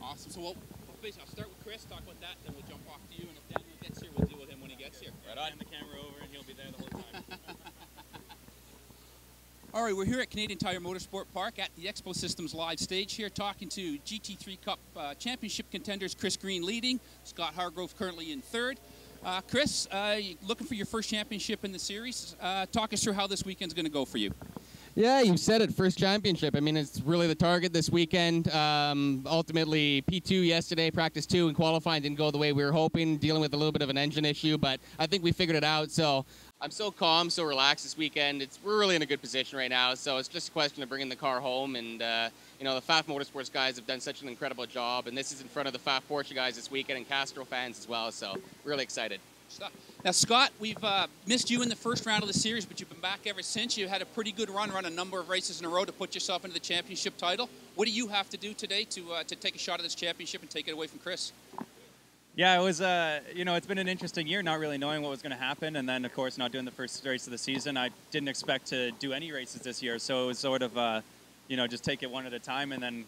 Awesome. So basically, I'll start with Chris, talk about that, then we'll jump off to you, and if Daniel gets here, we'll deal with him when he gets here. Right on. Hand the camera over, and he'll be there the whole time. All right, we're here at Canadian Tire Motorsport Park at the Expo Systems live stage here, talking to GT3 Cup Championship contenders Chris Green leading, Scott Hargrove currently in third. Chris, looking for your first championship in the series. Talk us through how this weekend's going to go for you. Yeah, you said it, first championship. I mean, it's really the target this weekend. Ultimately, P2 yesterday, practice 2, and qualifying didn't go the way we were hoping, dealing with a little bit of an engine issue, but I think we figured it out. So I'm so calm, so relaxed this weekend. We're really in a good position right now, so it's just a question of bringing the car home. And, you know, the FAF Motorsports guys have done such an incredible job, and this is in front of the FAF Porsche guys this weekend and Castro fans as well, so really excited. Now, Scott, we've missed you in the first round of the series, but you've been back ever since. You had a pretty good run a number of races in a row to put yourself into the championship title. What do you have to do today to take a shot at this championship and take it away from Chris? Yeah, it was, you know, it's been an interesting year, not really knowing what was going to happen, and then, of course, not doing the first race of the season. I didn't expect to do any races this year, so it was sort of, you know, just take it one at a time, and then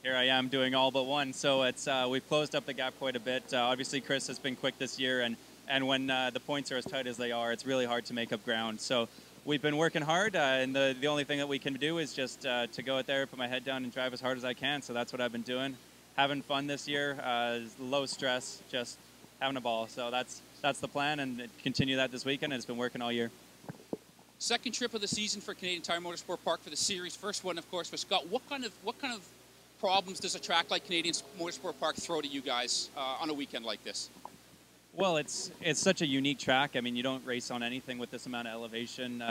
here I am doing all but one. So it's we've closed up the gap quite a bit. Obviously, Chris has been quick this year, and when the points are as tight as they are, it's really hard to make up ground. So we've been working hard, and the only thing that we can do is just to go out there, put my head down, and drive as hard as I can. So that's what I've been doing. Having fun this year, low stress, just having a ball. So that's the plan, and continue that this weekend, and it's been working all year. Second trip of the season for Canadian Tire Motorsport Park for the series. First one, of course, for Scott. What kind of problems does a track like Canadian Motorsport Park throw to you guys on a weekend like this? Well, it's such a unique track. I mean, you don't race on anything with this amount of elevation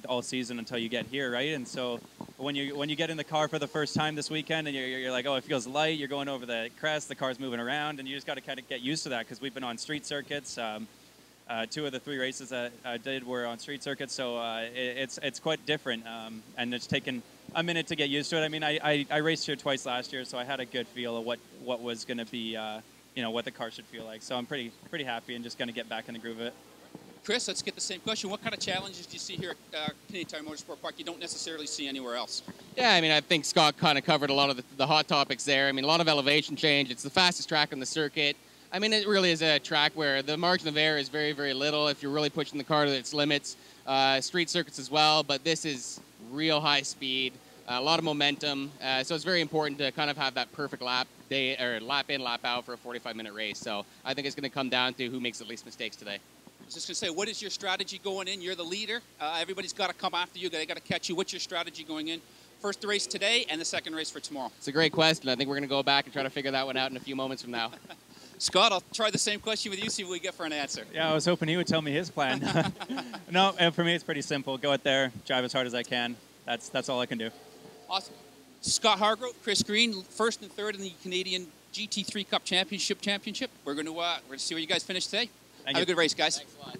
all season until you get here, right? And so when you get in the car for the first time this weekend and you're like, oh, it feels light, you're going over the crest, the car's moving around, and you just got to kind of get used to that because we've been on street circuits. 2 of the 3 races that I did were on street circuits, so it's quite different, and it's taken a minute to get used to it. I mean, I raced here twice last year, so I had a good feel of what was going to be, you know, what the car should feel like. So I'm pretty happy and just going to get back in the groove of it. Chris, let's get the same question. What kind of challenges do you see here at Canadian Tire Motorsport Park you don't necessarily see anywhere else? Yeah, I mean, I think Scott kind of covered a lot of the hot topics there. I mean, a lot of elevation change. It's the fastest track on the circuit. I mean, it really is a track where the margin of error is very, very little if you're really pushing the car to its limits. Street circuits as well, but this is real high speed, a lot of momentum. So it's very important to kind of have that perfect lap in, lap out for a 45-minute race. So I think it's going to come down to who makes the least mistakes today. I was just going to say, what is your strategy going in? You're the leader. Everybody's got to come after you. They got to catch you. What's your strategy going in? First race today and the second race for tomorrow. It's a great question. I think we're going to go back and try to figure that one out in a few moments from now. Scott, I'll try the same question with you, see what we get for an answer. Yeah, I was hoping he would tell me his plan. No, for me it's pretty simple. Go out there, drive as hard as I can. That's all I can do. Awesome. Scott Hargrove, Chris Green, first and third in the Canadian GT3 Cup Championship. We're going to see where you guys finish today. Have a good race, guys. Thanks a lot.